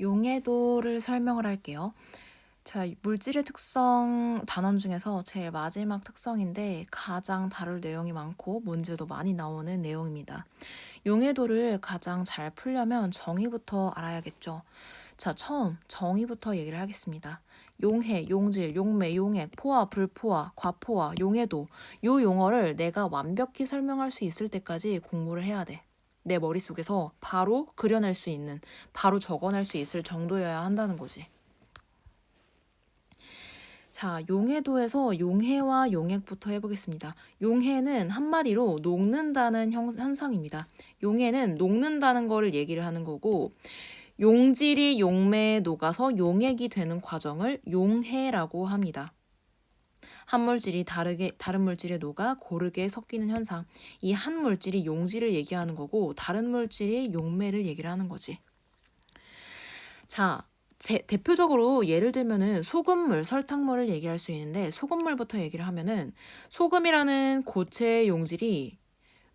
용해도를 설명을 할게요. 자, 물질의 특성 단원 중에서 제일 마지막 특성인데 가장 다룰 내용이 많고 문제도 많이 나오는 내용입니다. 용해도를 가장 잘 풀려면 정의부터 알아야겠죠. 자, 처음 정의부터 얘기를 하겠습니다. 용해, 용질, 용매, 용액, 포화, 불포화, 과포화, 용해도 요 용어를 내가 완벽히 설명할 수 있을 때까지 공부를 해야 돼. 내 머릿속에서 바로 그려낼 수 있는, 바로 적어낼 수 있을 정도여야 한다는 거지. 자, 용해도에서 용해와 용액부터 해보겠습니다. 용해는 한마디로 녹는다는 현상입니다. 용해는 녹는다는 거를 얘기를 하는 거고, 용질이 용매에 녹아서 용액이 되는 과정을 용해라고 합니다. 한 물질이 다른 물질에 녹아 고르게 섞이는 현상. 이 한 물질이 용질을 얘기하는 거고 다른 물질이 용매를 얘기를 하는 거지. 자, 대표적으로 예를 들면은 소금물, 설탕물을 얘기할 수 있는데 소금물부터 얘기를 하면은 소금이라는 고체 용질이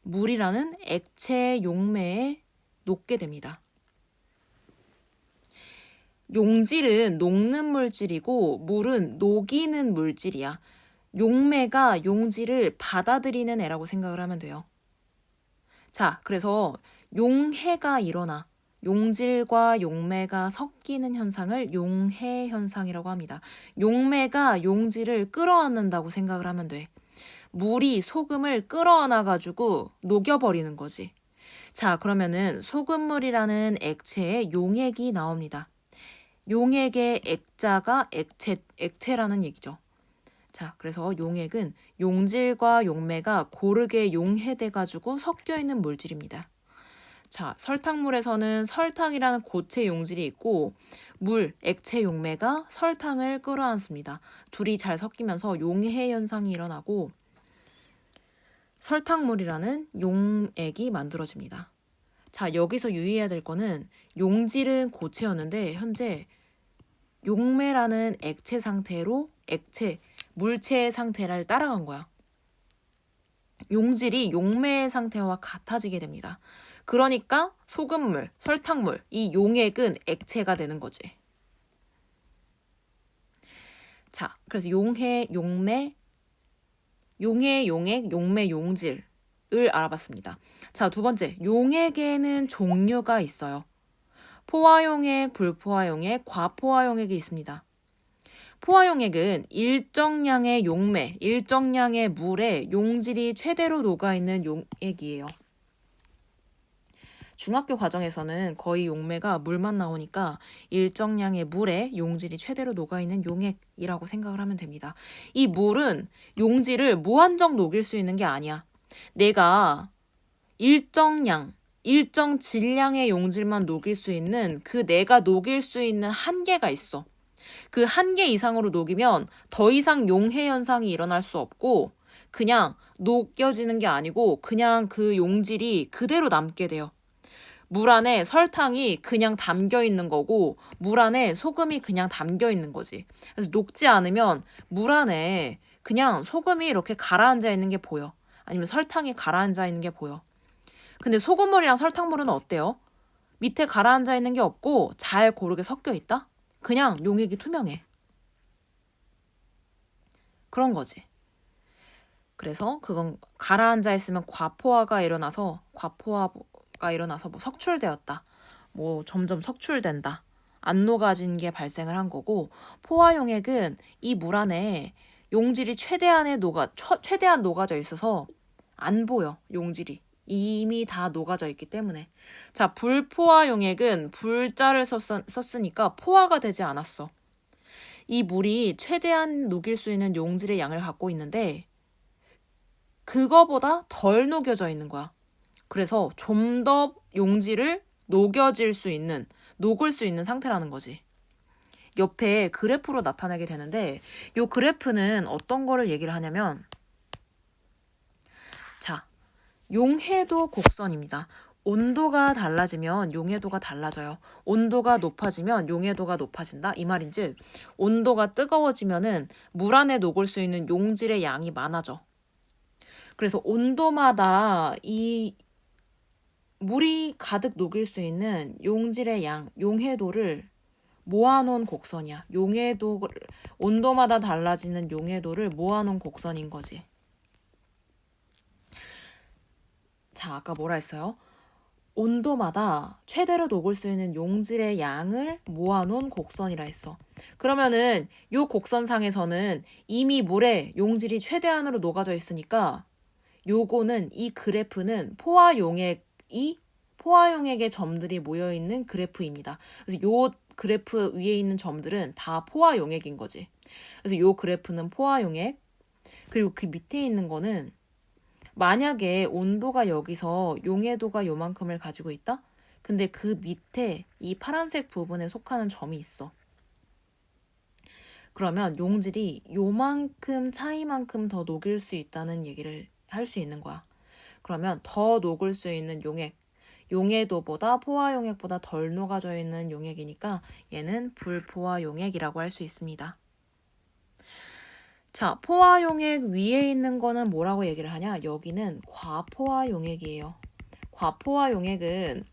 물이라는 액체 용매에 녹게 됩니다. 용질은 녹는 물질이고 물은 녹이는 물질이야. 용매가 용질을 받아들이는 애라고 생각을 하면 돼요. 자, 그래서 용해가 일어나. 용질과 용매가 섞이는 현상을 용해 현상이라고 합니다. 용매가 용질을 끌어안는다고 생각을 하면 돼. 물이 소금을 끌어안아가지고 녹여버리는 거지. 자, 그러면은 소금물이라는 액체에 용액이 나옵니다. 용액의 액자가 액체라는 얘기죠. 자, 그래서 용액은 용질과 용매가 고르게 용해돼가지고 섞여있는 물질입니다. 자, 설탕물에서는 설탕이라는 고체 용질이 있고 물, 액체 용매가 설탕을 끌어안습니다. 둘이 잘 섞이면서 용해 현상이 일어나고 설탕물이라는 용액이 만들어집니다. 자, 여기서 유의해야 될 거는 용질은 고체였는데 현재 용매라는 액체 상태로 물체의 상태를 따라간 거야. 용질이 용매의 상태와 같아지게 됩니다. 그러니까 소금물, 설탕물, 이 용액은 액체가 되는 거지. 자, 그래서 용해, 용액, 용매, 용질을 알아봤습니다. 자, 두 번째, 용액에는 종류가 있어요. 포화용액, 불포화용액, 과포화용액이 있습니다. 포화용액은 일정량의 용매, 일정량의 물에 용질이 최대로 녹아있는 용액이에요. 중학교 과정에서는 거의 용매가 물만 나오니까 일정량의 물에 용질이 최대로 녹아있는 용액이라고 생각을 하면 됩니다. 이 물은 용질을 무한정 녹일 수 있는 게 아니야. 내가 일정 질량의 용질만 녹일 수 있는 그 내가 녹일 수 있는 한계가 있어. 그 한계 이상으로 녹이면 더 이상 용해 현상이 일어날 수 없고 그냥 녹여지는 게 아니고 그냥 그 용질이 그대로 남게 돼요. 물 안에 설탕이 그냥 담겨 있는 거고 물 안에 소금이 그냥 담겨 있는 거지. 그래서 녹지 않으면 물 안에 그냥 소금이 이렇게 가라앉아 있는 게 보여. 아니면 설탕이 가라앉아 있는 게 보여. 근데 소금물이랑 설탕물은 어때요? 밑에 가라앉아 있는 게 없고 잘 고르게 섞여 있다? 그냥 용액이 투명해. 그런 거지. 그래서 그건 가라앉아 있으면 과포화가 일어나서 뭐 석출되었다. 뭐 점점 석출된다. 안 녹아진 게 발생을 한 거고 포화용액은 이 물 안에 용질이 최대한 녹아져 있어서 안 보여. 용질이. 이미 다 녹아져 있기 때문에. 자, 불포화용액은 불자를 썼으니까 포화가 되지 않았어. 이 물이 최대한 녹일 수 있는 용질의 양을 갖고 있는데 그거보다 덜 녹여져 있는 거야. 그래서 좀 더 용질을 녹을 수 있는 상태라는 거지. 옆에 그래프로 나타나게 되는데 이 그래프는 어떤 거를 얘기를 하냐면 자, 용해도 곡선입니다. 온도가 달라지면 용해도가 달라져요. 온도가 높아지면 용해도가 높아진다. 이 말인즉 온도가 뜨거워지면은 물 안에 녹을 수 있는 용질의 양이 많아져. 그래서 온도마다 이 물이 가득 녹일 수 있는 용질의 양, 용해도를 모아놓은 곡선이야. 온도마다 달라지는 용해도를 모아놓은 곡선인 거지. 자, 아까 뭐라 했어요? 온도마다 최대로 녹을 수 있는 용질의 양을 모아놓은 곡선이라 했어. 그러면은 요 곡선상에서는 이미 물에 용질이 최대한으로 녹아져 있으니까 요거는 이 그래프는 포화용액의 점들이 모여있는 그래프입니다. 그래서 요 그래프 위에 있는 점들은 다 포화용액인 거지. 그래서 요 그래프는 포화용액, 그리고 그 밑에 있는 거는 만약에 온도가 여기서 용해도가 요만큼을 가지고 있다? 근데 그 밑에 이 파란색 부분에 속하는 점이 있어. 그러면 용질이 요만큼 차이만큼 더 녹일 수 있다는 얘기를 할 수 있는 거야. 그러면 더 녹을 수 있는 용해도보다 포화용액보다 덜 녹아져 있는 용액이니까 얘는 불포화용액이라고 할 수 있습니다. 자, 포화용액 위에 있는 거는 뭐라고 얘기를 하냐? 여기는 과포화용액이에요. 과포화용액은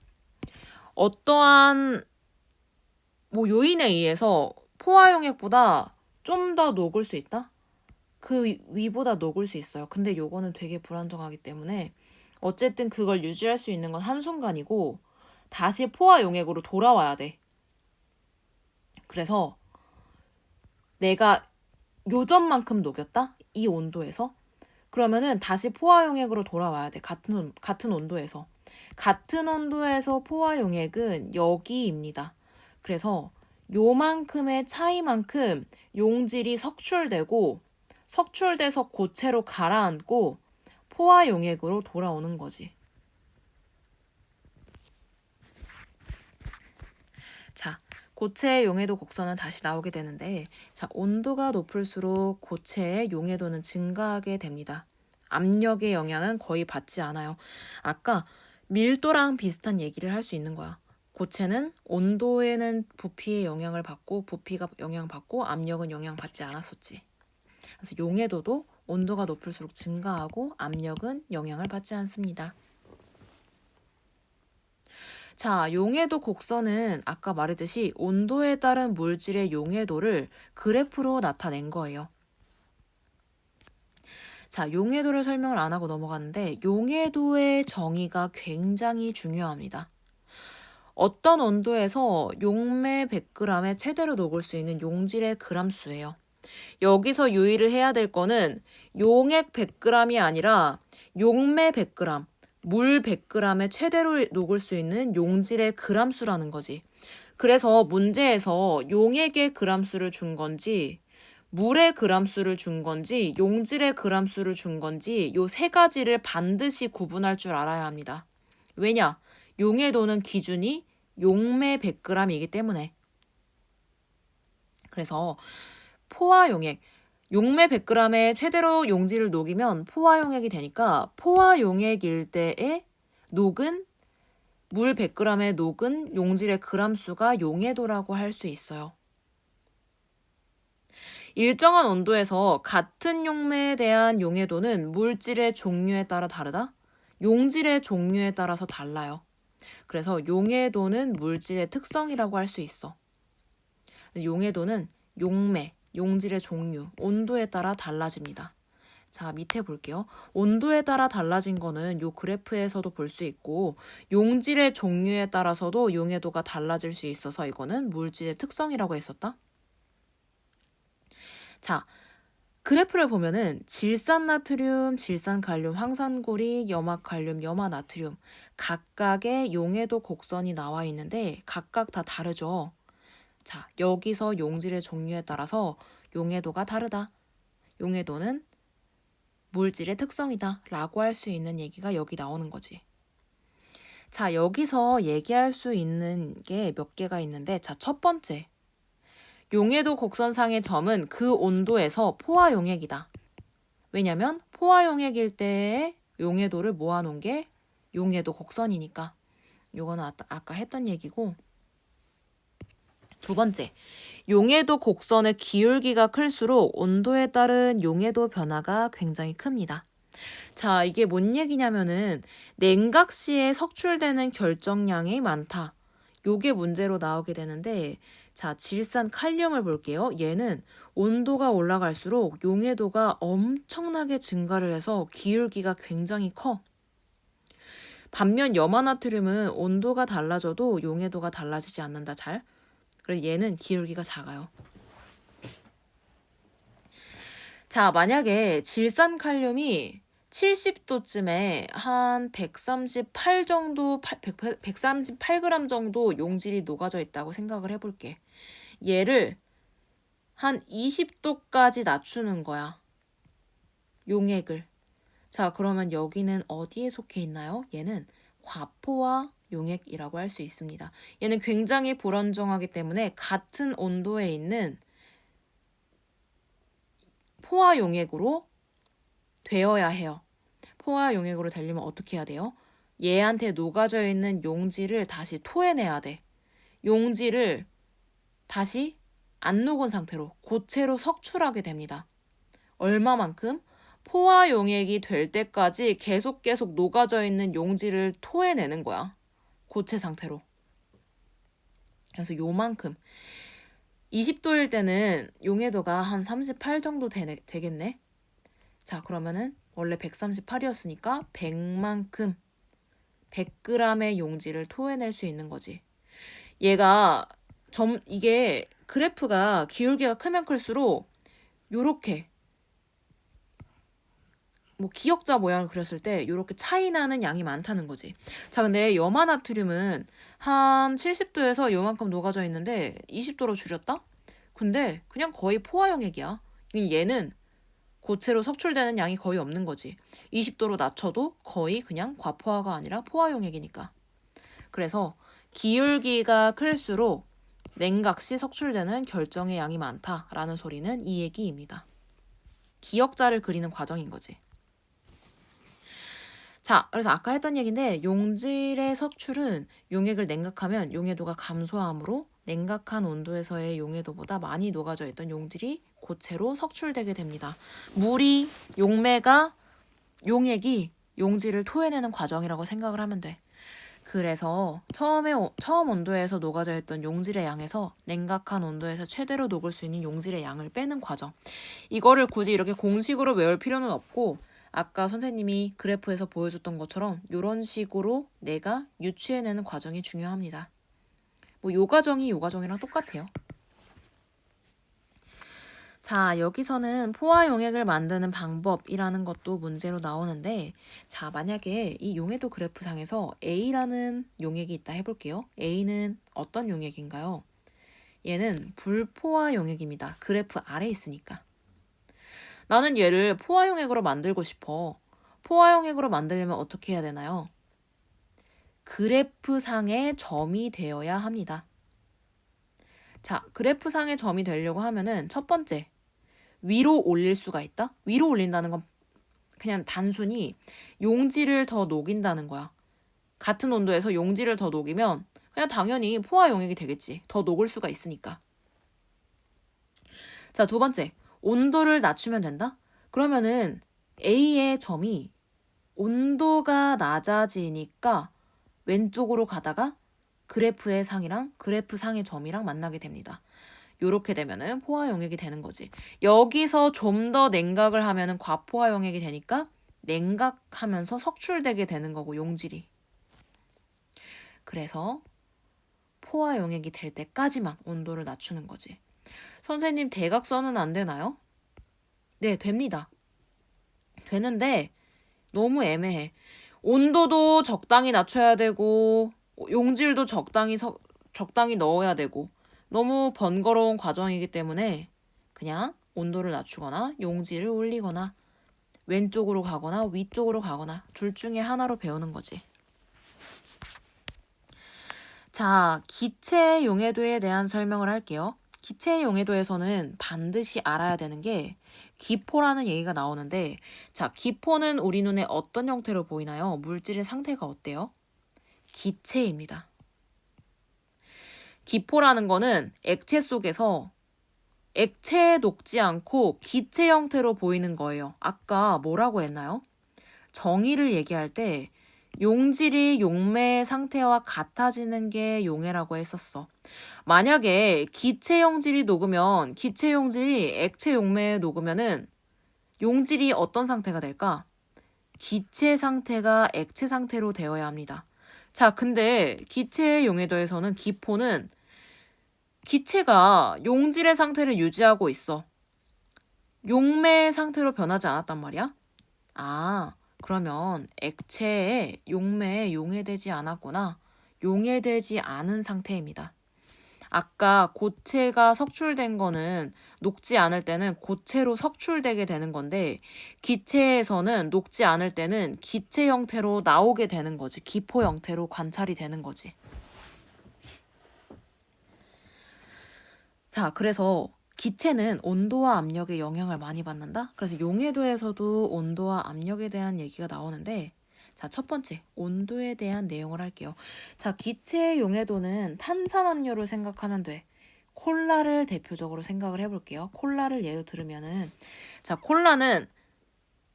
어떠한 요인에 의해서 포화용액보다 좀 더 녹을 수 있다? 그 위보다 녹을 수 있어요. 근데 요거는 되게 불안정하기 때문에 어쨌든 그걸 유지할 수 있는 건 한순간이고 다시 포화용액으로 돌아와야 돼. 그래서 내가 요점만큼 녹였다? 이 온도에서? 그러면은 다시 포화용액으로 돌아와야 돼. 같은 온도에서. 같은 온도에서 포화용액은 여기입니다. 그래서 요만큼의 차이만큼 용질이 석출돼서 고체로 가라앉고 포화용액으로 돌아오는 거지. 자, 고체의 용해도 곡선은 다시 나오게 되는데, 자, 온도가 높을수록 고체의 용해도는 증가하게 됩니다. 압력의 영향은 거의 받지 않아요. 아까 밀도랑 비슷한 얘기를 할 수 있는 거야. 고체는 온도에는 부피의 영향을 받고 부피가 영향받고 압력은 영향받지 않았었지. 그래서 용해도도 온도가 높을수록 증가하고 압력은 영향을 받지 않습니다. 자, 용해도 곡선은 아까 말했듯이 온도에 따른 물질의 용해도를 그래프로 나타낸 거예요. 자, 용해도를 설명을 안 하고 넘어가는데 용해도의 정의가 굉장히 중요합니다. 어떤 온도에서 용매 100g에 최대로 녹을 수 있는 용질의 그람수예요. 여기서 유의를 해야 될 거는 용액 100g이 아니라 용매 100g, 물 100g에 최대로 녹을 수 있는 용질의 그람수라는 거지. 그래서 문제에서 용액의 그람수를 준 건지 물의 그람수를 준 건지 용질의 그람수를 준 건지 요 세 가지를 반드시 구분할 줄 알아야 합니다. 왜냐? 용해도는 기준이 용매 100g이기 때문에. 그래서 포화용액, 용매 100g에 최대로 용질을 녹이면 포화용액이 되니까 포화용액일 때의 녹은 물 100g의 녹은 용질의 그람수가 용해도라고 할 수 있어요. 일정한 온도에서 같은 용매에 대한 용해도는 물질의 종류에 따라 다르다? 용질의 종류에 따라서 달라요. 그래서 용해도는 물질의 특성이라고 할 수 있어. 용해도는 용질의 종류, 온도에 따라 달라집니다. 자, 밑에 볼게요. 온도에 따라 달라진 거는 요 그래프에서도 볼 수 있고 용질의 종류에 따라서도 용해도가 달라질 수 있어서 이거는 물질의 특성이라고 했었다. 자, 그래프를 보면은 질산나트륨, 질산칼륨, 황산구리, 염화칼륨, 염화나트륨 각각의 용해도 곡선이 나와 있는데 각각 다 다르죠. 자, 여기서 용질의 종류에 따라서 용해도가 다르다. 용해도는 물질의 특성이다 라고 할 수 있는 얘기가 여기 나오는 거지. 자, 여기서 얘기할 수 있는 게 몇 개가 있는데, 자, 첫 번째. 용해도 곡선상의 점은 그 온도에서 포화용액이다. 왜냐면 포화용액일 때의 용해도를 모아놓은 게 용해도 곡선이니까. 요거는 아까 했던 얘기고. 두 번째, 용해도 곡선의 기울기가 클수록 온도에 따른 용해도 변화가 굉장히 큽니다. 자, 이게 뭔 얘기냐면은 냉각 시에 석출되는 결정량이 많다. 요게 문제로 나오게 되는데, 자, 질산 칼륨을 볼게요. 얘는 온도가 올라갈수록 용해도가 엄청나게 증가를 해서 기울기가 굉장히 커. 반면 염화나트륨은 온도가 달라져도 용해도가 달라지지 않는다. 잘. 그래서 얘는 기울기가 작아요. 자, 만약에 질산칼륨이 70도쯤에 한 138 정도, 138g 정도 용질이 녹아져 있다고 생각을 해볼게. 얘를 한 20도까지 낮추는 거야. 용액을. 자, 그러면 여기는 어디에 속해 있나요? 얘는 과포화 용액이라고 할 수 있습니다. 얘는 굉장히 불안정하기 때문에 같은 온도에 있는 포화 용액으로 되어야 해요. 포화 용액으로 되려면 어떻게 해야 돼요? 얘한테 녹아져 있는 용질을 다시 토해내야 돼. 용질을 다시 안 녹은 상태로 고체로 석출하게 됩니다. 얼마만큼? 포화 용액이 될 때까지 계속 녹아져 있는 용질을 토해내는 거야. 고체 상태로. 그래서 요만큼. 20도일 때는 용해도가 한 38 정도 되겠네. 자, 그러면은 원래 138이었으니까 100만큼 100g의 용질을 토해낼 수 있는 거지. 얘가 이게 그래프가 기울기가 크면 클수록 요렇게 뭐 기역자 모양을 그렸을 때 요렇게 차이 나는 양이 많다는 거지. 자, 근데 염화나트륨은 한 70도에서 요만큼 녹아져 있는데 20도로 줄였다? 근데 그냥 거의 포화용액이야. 얘는 고체로 석출되는 양이 거의 없는 거지. 20도로 낮춰도 거의 그냥 과포화가 아니라 포화용액이니까. 그래서 기울기가 클수록 냉각 시 석출되는 결정의 양이 많다라는 소리는 이 얘기입니다. 기역자를 그리는 과정인 거지. 자, 그래서 아까 했던 얘기인데 용질의 석출은 용액을 냉각하면 용해도가 감소하므로 냉각한 온도에서의 용해도보다 많이 녹아져 있던 용질이 고체로 석출되게 됩니다. 용액이 용질을 토해내는 과정이라고 생각을 하면 돼. 그래서 처음 온도에서 녹아져 있던 용질의 양에서 냉각한 온도에서 최대로 녹을 수 있는 용질의 양을 빼는 과정. 이거를 굳이 이렇게 공식으로 외울 필요는 없고 아까 선생님이 그래프에서 보여줬던 것처럼 이런 식으로 내가 유추해내는 과정이 중요합니다. 뭐 요 과정이랑 똑같아요. 자, 여기서는 포화 용액을 만드는 방법이라는 것도 문제로 나오는데, 자, 만약에 이 용해도 그래프상에서 A라는 용액이 있다 해볼게요. A는 어떤 용액인가요? 얘는 불포화 용액입니다. 그래프 아래에 있으니까. 나는 얘를 포화 용액으로 만들고 싶어. 포화 용액으로 만들려면 어떻게 해야 되나요? 그래프상의 점이 되어야 합니다. 자, 그래프상의 점이 되려고 하면은 첫 번째, 위로 올릴 수가 있다? 위로 올린다는 건 그냥 단순히 용질을 더 녹인다는 거야. 같은 온도에서 용질을 더 녹이면 그냥 당연히 포화 용액이 되겠지. 더 녹을 수가 있으니까. 자, 두 번째, 온도를 낮추면 된다? 그러면은 A의 점이 온도가 낮아지니까 왼쪽으로 가다가 그래프의 상이랑 그래프 상의 점이랑 만나게 됩니다. 요렇게 되면은 포화 용액이 되는 거지. 여기서 좀 더 냉각을 하면은 과포화 용액이 되니까 냉각하면서 석출되게 되는 거고 용질이. 그래서 포화 용액이 될 때까지만 온도를 낮추는 거지. 선생님 대각선은 안 되나요? 네, 됩니다. 되는데 너무 애매해. 온도도 적당히 낮춰야 되고 용질도 적당히 넣어야 되고 너무 번거로운 과정이기 때문에 그냥 온도를 낮추거나 용질을 올리거나 왼쪽으로 가거나 위쪽으로 가거나 둘 중에 하나로 배우는 거지. 자, 기체 용해도에 대한 설명을 할게요. 기체 용해도에서는 반드시 알아야 되는 게 기포라는 얘기가 나오는데, 자, 기포는 우리 눈에 어떤 형태로 보이나요? 물질의 상태가 어때요? 기체입니다. 기포라는 거는 액체 속에서 액체에 녹지 않고 기체 형태로 보이는 거예요. 아까 뭐라고 했나요? 정의를 얘기할 때 용질이 용매의 상태와 같아지는 게 용해라고 했었어. 만약에 기체 용질이 녹으면 기체 용질이 액체 용매에 녹으면은 용질이 어떤 상태가 될까? 기체 상태가 액체 상태로 되어야 합니다. 자, 근데 기체의 용해도에서는 기포는 기체가 용질의 상태를 유지하고 있어. 용매의 상태로 변하지 않았단 말이야? 아, 그러면 액체에 용매에 용해되지 않았구나. 용해되지 않은 상태입니다. 아까 고체가 석출된 거는 녹지 않을 때는 고체로 석출되게 되는 건데 기체에서는 녹지 않을 때는 기체 형태로 나오게 되는 거지. 기포 형태로 관찰이 되는 거지. 자, 그래서 기체는 온도와 압력에 영향을 많이 받는다. 그래서 용해도에서도 온도와 압력에 대한 얘기가 나오는데 자, 첫 번째, 온도에 대한 내용을 할게요. 자, 기체의 용해도는 탄산음료를 생각하면 돼. 콜라를 대표적으로 생각을 해볼게요. 콜라를 예로 들으면은 자, 콜라는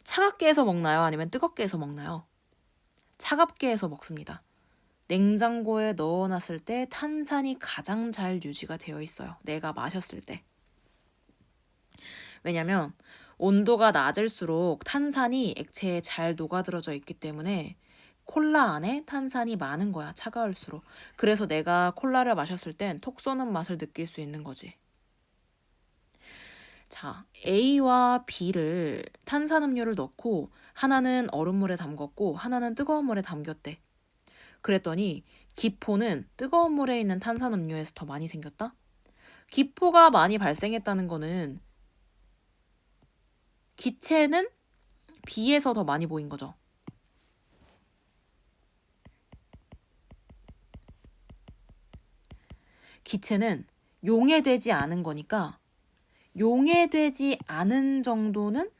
차갑게 해서 먹나요? 아니면 뜨겁게 해서 먹나요? 차갑게 해서 먹습니다. 냉장고에 넣어놨을 때 탄산이 가장 잘 유지가 되어 있어요. 내가 마셨을 때. 왜냐면 온도가 낮을수록 탄산이 액체에 잘 녹아들어져 있기 때문에 콜라 안에 탄산이 많은 거야. 차가울수록. 그래서 내가 콜라를 마셨을 땐 톡 쏘는 맛을 느낄 수 있는 거지. 자, A와 B를 탄산음료를 넣고 하나는 얼음물에 담궜고 하나는 뜨거운 물에 담겼대. 그랬더니 기포는 뜨거운 물에 있는 탄산음료에서 더 많이 생겼다? 기포가 많이 발생했다는 거는 기체는 B에서 더 많이 보인 거죠. 기체는 용해되지 않은 거니까 용해되지 않은 정도는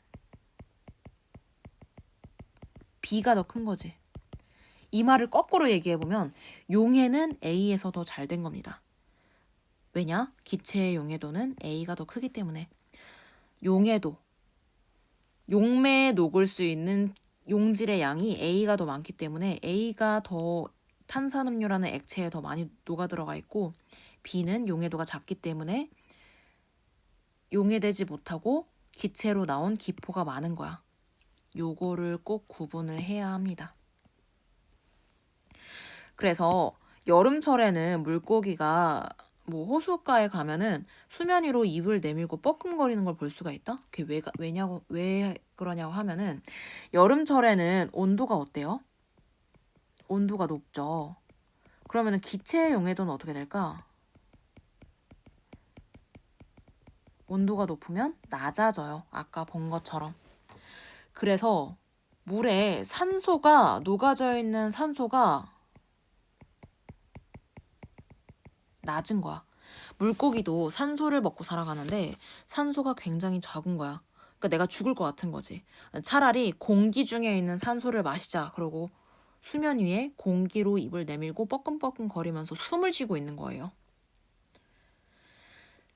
B가 더 큰 거지. 이 말을 거꾸로 얘기해보면 용해는 A에서 더 잘 된 겁니다. 왜냐? 기체의 용해도는 A가 더 크기 때문에. 용해도, 용매에 녹을 수 있는 용질의 양이 A가 더 많기 때문에 A가 더 탄산음료라는 액체에 더 많이 녹아 들어가 있고 B는 용해도가 작기 때문에 용해되지 못하고 기체로 나온 기포가 많은 거야. 요거를 꼭 구분을 해야 합니다. 그래서 여름철에는 물고기가 뭐 호숫가에 가면은 수면 위로 입을 내밀고 뻐끔거리는 걸 볼 수가 있다? 그게 왜 그러냐고 하면은 여름철에는 온도가 어때요? 온도가 높죠. 그러면은 기체의 용해도는 어떻게 될까? 온도가 높으면 낮아져요. 아까 본 것처럼. 그래서 물에 산소가 녹아져 있는 산소가 낮은 거야. 물고기도 산소를 먹고 살아가는데 산소가 굉장히 작은 거야. 그러니까 내가 죽을 것 같은 거지. 차라리 공기 중에 있는 산소를 마시자. 그러고 수면 위에 공기로 입을 내밀고 뻐끔뻐끔 거리면서 숨을 쉬고 있는 거예요.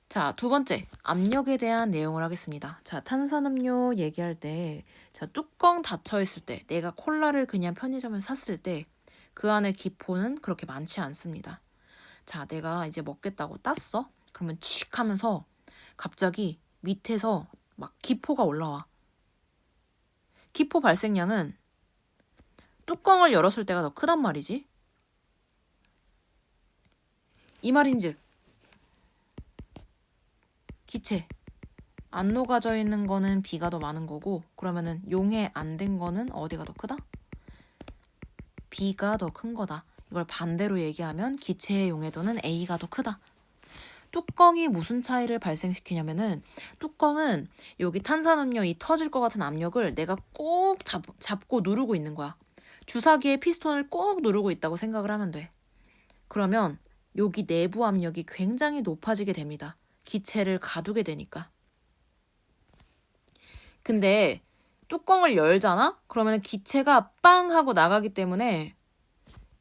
자, 두 번째, 압력에 대한 내용을 하겠습니다. 자, 탄산음료 얘기할 때, 자, 뚜껑 닫혀 있을 때, 내가 콜라를 그냥 편의점에서 샀을 때, 그 안에 기포는 그렇게 많지 않습니다. 자, 내가 이제 먹겠다고 땄어? 그러면 칙 하면서 갑자기 밑에서 막 기포가 올라와. 기포 발생량은 뚜껑을 열었을 때가 더 크단 말이지. 이 말인즉 기체 안 녹아져 있는 거는 B가 더 많은 거고 그러면은 용해 안 된 거는 어디가 더 크다? B가 더 큰 거다. 이걸 반대로 얘기하면 기체의 용해도는 A가 더 크다. 뚜껑이 무슨 차이를 발생시키냐면은 뚜껑은 여기 탄산음료 이 터질 것 같은 압력을 내가 꼭 잡고 누르고 있는 거야. 주사기의 피스톤을 꼭 누르고 있다고 생각을 하면 돼. 그러면 여기 내부 압력이 굉장히 높아지게 됩니다. 기체를 가두게 되니까. 근데 뚜껑을 열잖아? 그러면 기체가 빵 하고 나가기 때문에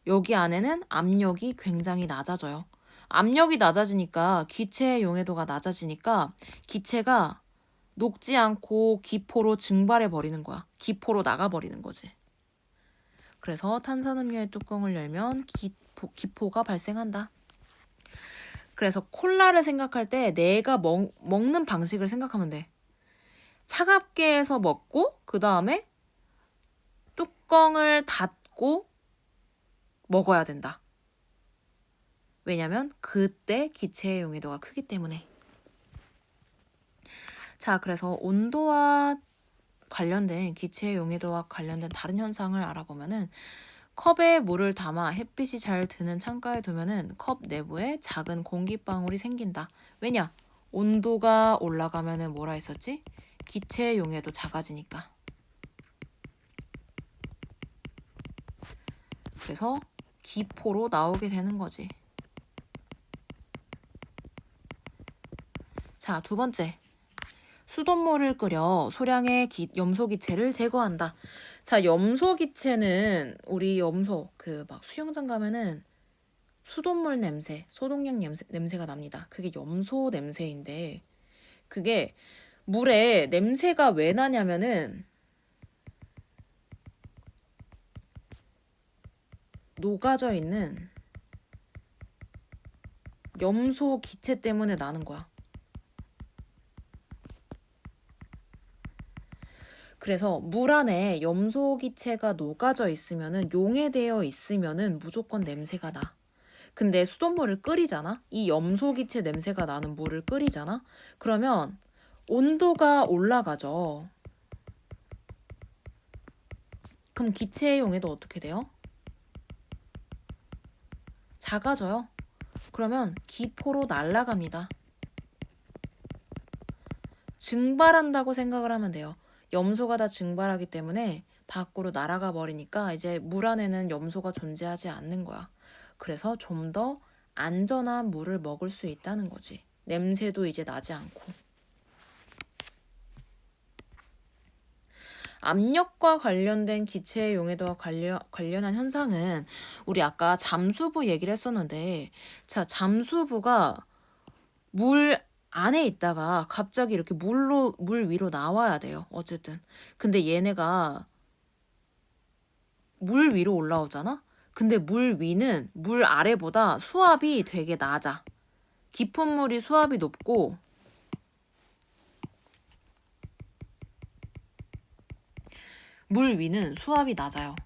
여기 안에는 압력이 굉장히 낮아져요. 압력이 낮아지니까 기체의 용해도가 낮아지니까 기체가 녹지 않고 기포로 증발해 버리는 거야. 기포로 나가 버리는 거지. 그래서 탄산음료의 뚜껑을 열면 기포가 발생한다. 그래서 콜라를 생각할 때 내가 먹는 방식을 생각하면 돼. 차갑게 해서 먹고 그 다음에 뚜껑을 닫고 먹어야 된다. 왜냐면 그때 기체의 용해도가 크기 때문에. 자, 그래서 온도와 관련된 기체의 용해도와 관련된 다른 현상을 알아보면은 컵에 물을 담아 햇빛이 잘 드는 창가에 두면은 컵 내부에 작은 공기방울이 생긴다. 왜냐? 온도가 올라가면은 뭐라 했었지? 기체의 용해도 작아지니까. 그래서 기포로 나오게 되는 거지. 자, 두 번째. 수돗물을 끓여 소량의 염소 기체를 제거한다. 자, 염소 기체는 우리 염소 막 수영장 가면은 수돗물 냄새, 소독약 냄새가 납니다. 그게 염소 냄새인데 그게 물에 냄새가 왜 나냐면은 녹아져 있는 염소 기체 때문에 나는 거야. 그래서 물 안에 염소 기체가 녹아져 있으면은 용해되어 있으면은 무조건 냄새가 나. 근데 수돗물을 끓이잖아? 이 염소 기체 냄새가 나는 물을 끓이잖아? 그러면 온도가 올라가죠. 그럼 기체의 용해도 어떻게 돼요? 작아져요. 그러면 기포로 날아갑니다. 증발한다고 생각을 하면 돼요. 염소가 다 증발하기 때문에 밖으로 날아가 버리니까 이제 물 안에는 염소가 존재하지 않는 거야. 그래서 좀 더 안전한 물을 먹을 수 있다는 거지. 냄새도 이제 나지 않고. 압력과 관련된 기체의 용해도와 관련한 현상은 우리 아까 잠수부 얘기를 했었는데, 자, 잠수부가 물 안에 있다가 갑자기 이렇게 물 위로 나와야 돼요. 어쨌든. 근데 얘네가 물 위로 올라오잖아? 근데 물 위는 물 아래보다 수압이 되게 낮아. 깊은 물이 수압이 높고 물 위는 수압이 낮아요.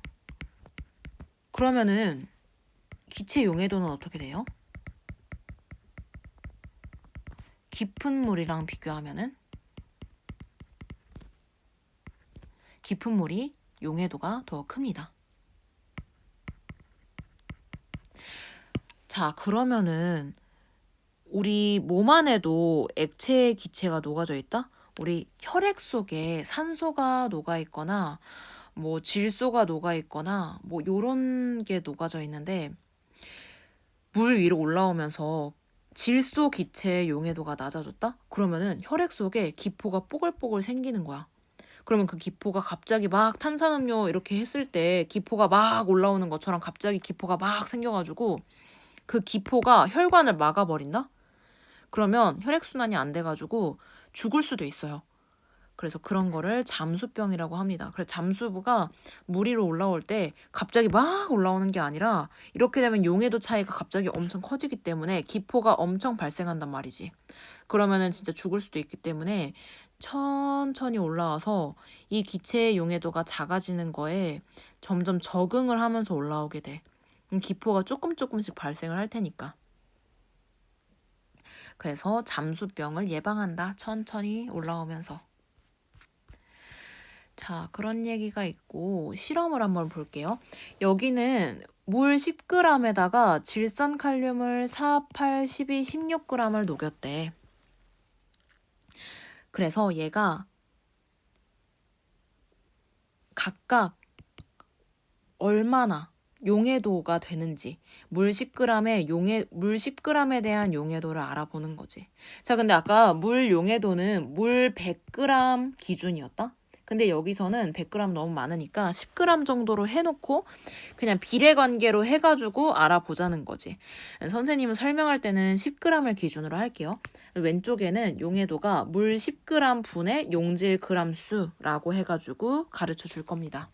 그러면은 기체 용해도는 어떻게 돼요? 깊은 물이랑 비교하면은 깊은 물이 용해도가 더 큽니다. 자, 그러면은 우리 몸 안에도 액체 기체가 녹아져 있다? 우리 혈액 속에 산소가 녹아 있거나 뭐 질소가 녹아 있거나 뭐 요런 게 녹아져 있는데 물 위로 올라오면서 질소 기체의 용해도가 낮아졌다? 그러면은 혈액 속에 기포가 뽀글뽀글 생기는 거야. 그러면 그 기포가 갑자기 막 탄산음료 이렇게 했을 때 기포가 막 올라오는 것처럼 갑자기 기포가 막 생겨가지고 그 기포가 혈관을 막아버린다? 그러면 혈액순환이 안 돼가지고 죽을 수도 있어요. 그래서 그런 거를 잠수병이라고 합니다. 그래서 잠수부가 물 위로 올라올 때 갑자기 막 올라오는 게 아니라 이렇게 되면 용해도 차이가 갑자기 엄청 커지기 때문에 기포가 엄청 발생한단 말이지. 그러면은 진짜 죽을 수도 있기 때문에 천천히 올라와서 이 기체의 용해도가 작아지는 거에 점점 적응을 하면서 올라오게 돼. 기포가 조금씩 발생을 할 테니까. 그래서 잠수병을 예방한다. 천천히 올라오면서. 자, 그런 얘기가 있고 실험을 한번 볼게요. 여기는 물 10g에다가 질산칼륨을 4, 8, 12, 16g을 녹였대. 그래서 얘가 각각 얼마나 용해도가 되는지 물 10g에 대한 용해도를 알아보는 거지. 자, 근데 아까 물 용해도는 물 100g 기준이었다. 근데 여기서는 100g 너무 많으니까 10g 정도로 해놓고 그냥 비례관계로 해가지고 알아보자는 거지. 선생님은 설명할 때는 10g을 기준으로 할게요. 왼쪽에는 용해도가 물 10g 분의 용질 그람 수라고 해가지고 가르쳐 줄 겁니다.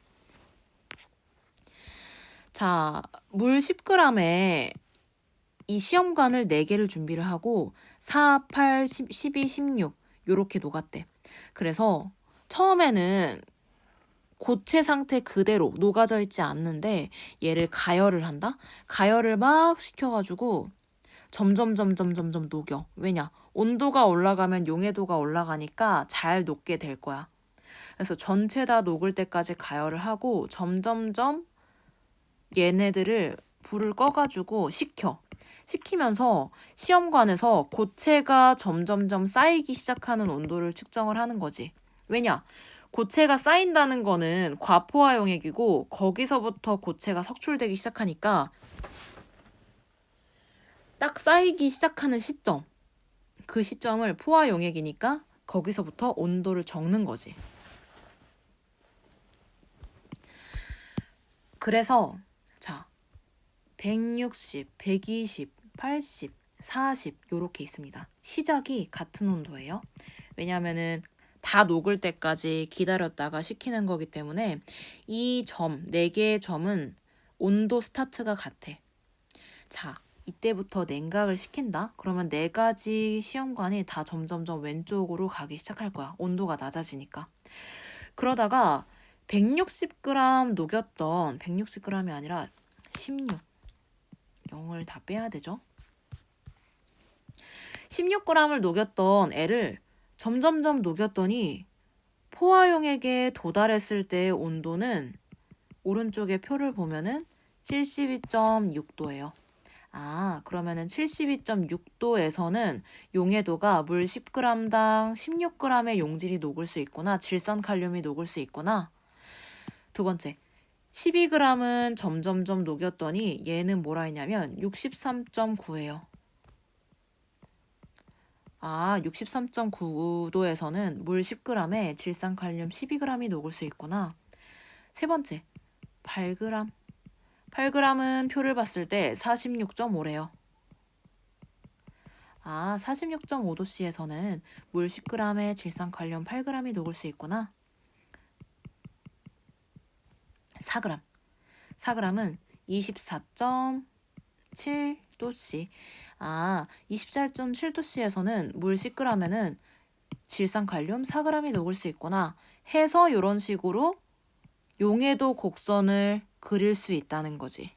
자, 물 10g에 이 시험관을 4개를 준비를 하고 4, 8, 10, 12, 16 요렇게 녹았대. 그래서 처음에는 고체 상태 그대로 녹아져 있지 않는데 얘를 가열을 한다? 가열을 막 시켜가지고 점점 녹여. 왜냐? 온도가 올라가면 용해도가 올라가니까 잘 녹게 될 거야. 그래서 전체 다 녹을 때까지 가열을 하고 점점점 얘네들을 불을 꺼가지고 식히면서 시험관에서 고체가 점점점 쌓이기 시작하는 온도를 측정을 하는 거지. 왜냐? 고체가 쌓인다는 거는 과포화 용액이고 거기서부터 고체가 석출되기 시작하니까 딱 쌓이기 시작하는 시점, 그 시점을 포화 용액이니까 거기서부터 온도를 적는 거지. 그래서 자 160, 120, 80, 40 요렇게 있습니다. 시작이 같은 온도예요. 왜냐하면은 다 녹을 때까지 기다렸다가 식히는 거기 때문에 이 점, 4개의 점은 온도 스타트가 같아. 자, 이때부터 냉각을 시킨다? 그러면 4가지 시험관이 다 점점점 왼쪽으로 가기 시작할 거야. 온도가 낮아지니까. 그러다가 160g 녹였던 160g이 아니라 16 0을 다 빼야 되죠. 16g을 녹였던 애를 점점점 녹였더니 포화용액에 도달했을 때의 온도는 오른쪽에 표를 보면은 72.6도예요. 아, 그러면은 72.6도에서는 용해도가 물 10g당 16g의 용질이 녹을 수 있구나. 질산칼륨이 녹을 수 있구나. 두 번째, 12g은 점점점 녹였더니 얘는 뭐라 했냐면 63.9예요. 아, 63.9도에서는 물 10g에 질산칼륨 12g이 녹을 수 있구나. 세 번째, 8g. 8g은 표를 봤을 때 46.5래요. 아, 46.5도씨에서는 물 10g에 질산칼륨 8g이 녹을 수 있구나. 4g. 4g은 24.7도씨. 아, 24.7도씨에서는 물 10g에는 질산칼륨 4g이 녹을 수 있구나. 해서 이런 식으로 용해도 곡선을 그릴 수 있다는 거지.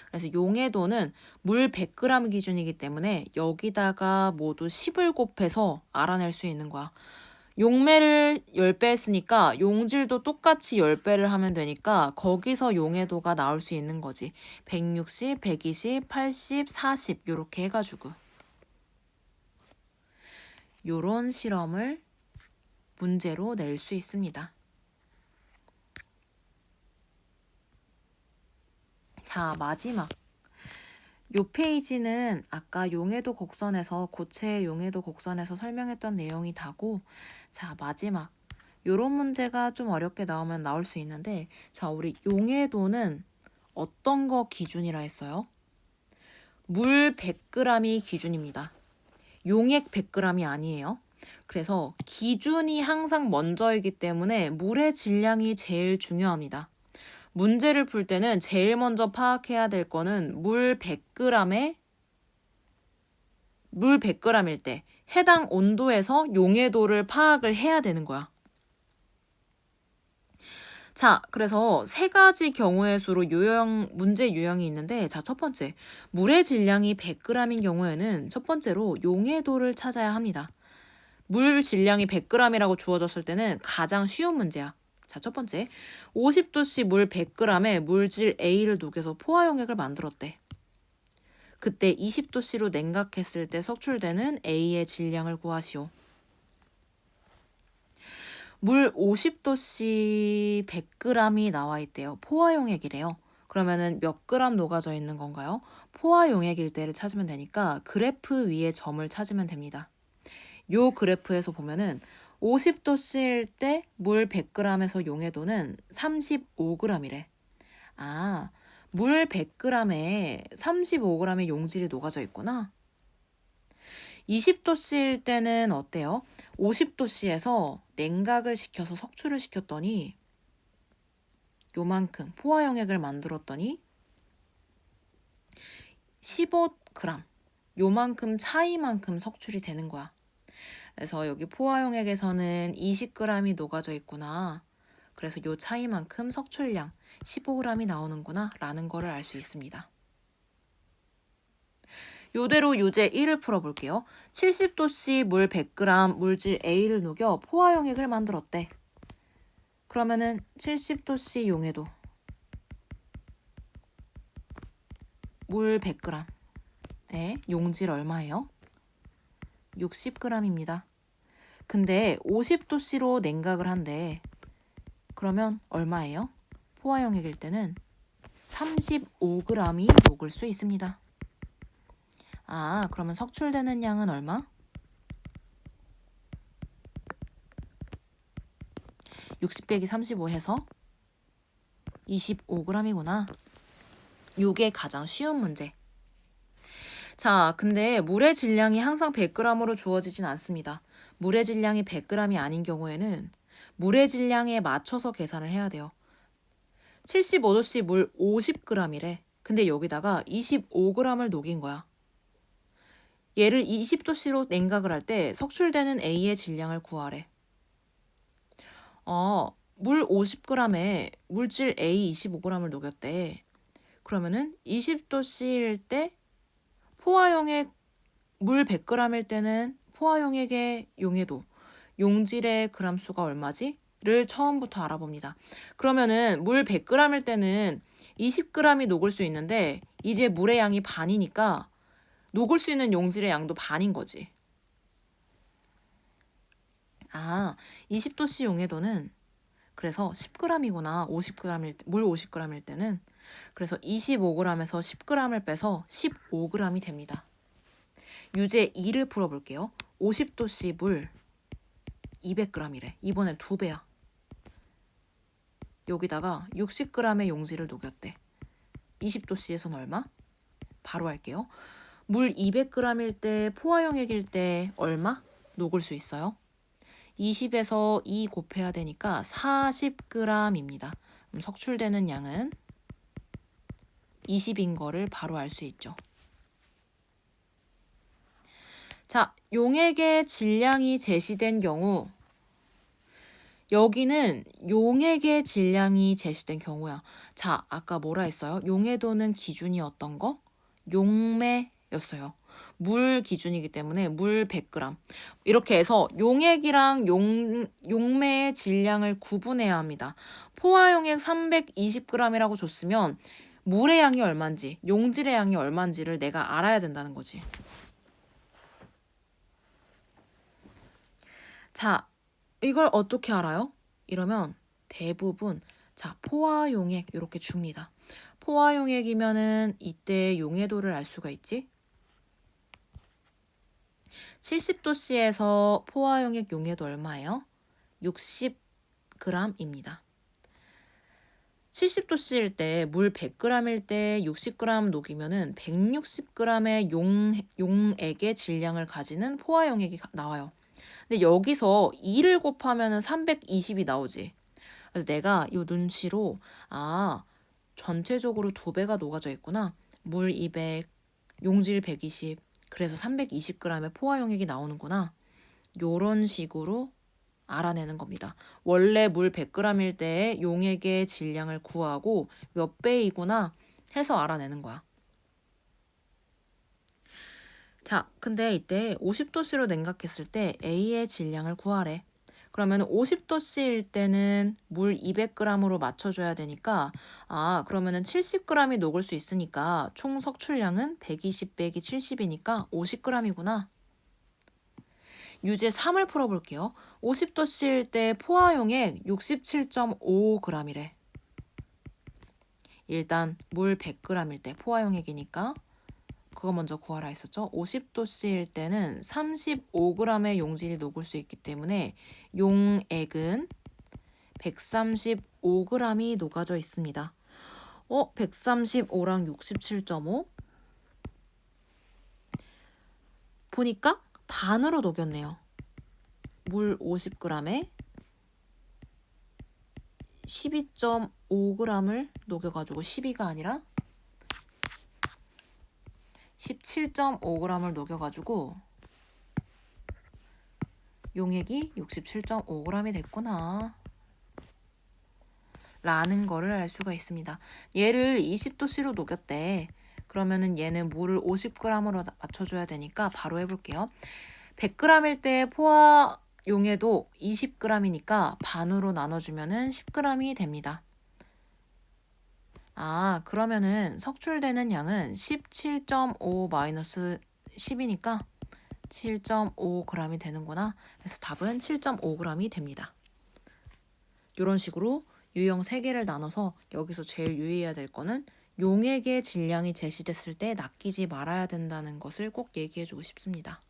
그래서 용해도는 물 100g 기준이기 때문에 여기다가 모두 10을 곱해서 알아낼 수 있는 거야. 용매를 10배 했으니까 용질도 똑같이 10배를 하면 되니까 거기서 용해도가 나올 수 있는 거지. 160, 120, 80, 40 이렇게 해가지고. 요런 실험을 문제로 낼 수 있습니다. 자, 마지막. 요 페이지는 아까 용해도 곡선에서 고체의 용해도 곡선에서 설명했던 내용이 다고, 자, 마지막. 요런 문제가 좀 어렵게 나오면 나올 수 있는데, 자, 우리 용해도는 어떤 거 기준이라 했어요? 물 100g이 기준입니다. 용액 100g이 아니에요. 그래서 기준이 항상 먼저이기 때문에 물의 질량이 제일 중요합니다. 문제를 풀 때는 제일 먼저 파악해야 될 거는 물 100g일 때 해당 온도에서 용해도를 파악을 해야 되는 거야. 자, 그래서 3가지 경우의 수로 문제 유형이 있는데, 자, 첫 번째, 물의 질량이 100g인 경우에는 첫 번째로 용해도를 찾아야 합니다. 물 질량이 100g이라고 주어졌을 때는 가장 쉬운 문제야. 자, 첫 번째, 50도씨 물 100g에 물질 A를 녹여서 포화용액을 만들었대. 그때 20도씨로 냉각했을 때 석출되는 A의 질량을 구하시오. 물 50도씨 100g이 나와 있대요. 포화용액이래요. 그러면은 몇 그램 녹아져 있는 건가요? 포화용액일 때를 찾으면 되니까 그래프 위에 점을 찾으면 됩니다. 요 그래프에서 보면은 50도씨일 때 물 100g에서 용해도는 35g이래. 아, 물 100g에 35g의 용질이 녹아져 있구나. 20도씨일 때는 어때요? 50도씨에서 냉각을 시켜서 석출을 시켰더니 요만큼 포화용액을 만들었더니 15g, 요만큼 차이만큼 석출이 되는 거야. 그래서 여기 포화용액에서는 20g이 녹아져 있구나. 그래서 요 차이만큼 석출량 15g이 나오는구나 라는 거를 알 수 있습니다. 요대로 유제 1을 풀어볼게요. 70도씨 물 100g 물질 A를 녹여 포화용액을 만들었대. 그러면은 70도씨 용해도 물 100g 네, 용질 얼마예요? 60g입니다. 근데 50도씨로 냉각을 한대. 그러면 얼마예요? 포화용액일 때는 35g이 녹을 수 있습니다. 아, 그러면 석출되는 양은 얼마? 60 빼기 35 해서 25g이구나. 요게 가장 쉬운 문제. 자, 근데 물의 질량이 항상 100g으로 주어지진 않습니다. 물의 질량이 100g이 아닌 경우에는 물의 질량에 맞춰서 계산을 해야 돼요. 75도씨 물 50g이래. 근데 여기다가 25g을 녹인 거야. 얘를 20도씨로 냉각을 할 때 석출되는 A의 질량을 구하래. 물 50g에 물질 A 25g을 녹였대. 그러면은 20도씨일 때 포화용액 물 100g일 때는 포화용액의 용해도, 용질의 그람 수가 얼마지? 를 처음부터 알아봅니다. 그러면은 물 100g일 때는 20g이 녹을 수 있는데 이제 물의 양이 반이니까 녹을 수 있는 용질의 양도 반인 거지. 아, 20도씨 용해도는 그래서 10g이구나. 물 50g일 때는. 그래서 25g에서 10g을 빼서 15g이 됩니다. 유제 2를 풀어볼게요. 50도씨 물 200g이래. 이번엔 2배야. 여기다가 60g의 용질을 녹였대. 20도씨에서는 얼마? 바로 할게요. 물 200g일 때 포화용액일 때 얼마 녹을 수 있어요? 20에서 2 곱해야 되니까 40g입니다. 그럼 석출되는 양은 20인 거를 바로 알 수 있죠. 자, 용액의 질량이 제시된 경우 여기는 용액의 질량이 제시된 경우야. 자, 아까 뭐라 했어요? 용해도는 기준이 어떤 거? 용매였어요. 물 기준이기 때문에 물 100g. 이렇게 해서 용액이랑 용매의 질량을 구분해야 합니다. 포화용액 320g이라고 줬으면 물의 양이 얼마인지, 용질의 양이 얼마인지를 내가 알아야 된다는 거지. 자, 이걸 어떻게 알아요? 이러면 대부분 자, 포화용액 이렇게 줍니다. 포화용액이면은 이때 용해도를 알 수가 있지? 70도씨에서 포화용액 용해도 얼마예요? 60g입니다. 70도씨일 때 물 100g일 때 60g 녹이면은 160g의 용액의 질량을 가지는 포화용액이 나와요. 근데 여기서 2를 곱하면은 320이 나오지. 그래서 내가 이 눈치로 전체적으로 2배가 녹아져 있구나. 물 200, 용질 120, 그래서 320g의 포화용액이 나오는구나. 요런 식으로 알아내는 겁니다. 원래 물 100g일 때 용액의 질량을 구하고 몇 배이구나 해서 알아내는 거야. 자, 근데 이때 50도씨로 냉각했을 때 A의 질량을 구하래. 그러면 50도씨일 때는 물 200g으로 맞춰줘야 되니까 그러면은 70g이 녹을 수 있으니까 총 석출량은 120 빼기 70이니까 50g이구나. 유제 3을 풀어볼게요. 50도씨일 때 포화용액 67.55g이래. 일단 물 100g일 때 포화용액이니까 그거 먼저 구하라 했었죠. 50도씨일 때는 35g의 용질이 녹을 수 있기 때문에 용액은 135g이 녹아져 있습니다. 135랑 67.5 보니까 반으로 녹였네요. 물 50g에 12.5g을 녹여가지고 12가 아니라 17.5g을 녹여가지고 용액이 67.5g이 됐구나 라는 거를 알 수가 있습니다. 얘를 20도씨로 녹였대. 그러면은 얘는 물을 50g으로 맞춰줘야 되니까 바로 해볼게요. 100g일 때 포화 용해도 20g이니까 반으로 나눠주면은 10g이 됩니다. 그러면은 석출되는 양은 17.5 마이너스 10이니까 7.5g이 되는구나. 그래서 답은 7.5g이 됩니다. 이런 식으로 유형 3개를 나눠서 여기서 제일 유의해야 될 거는 용액의 질량이 제시됐을 때 낚이지 말아야 된다는 것을 꼭 얘기해주고 싶습니다.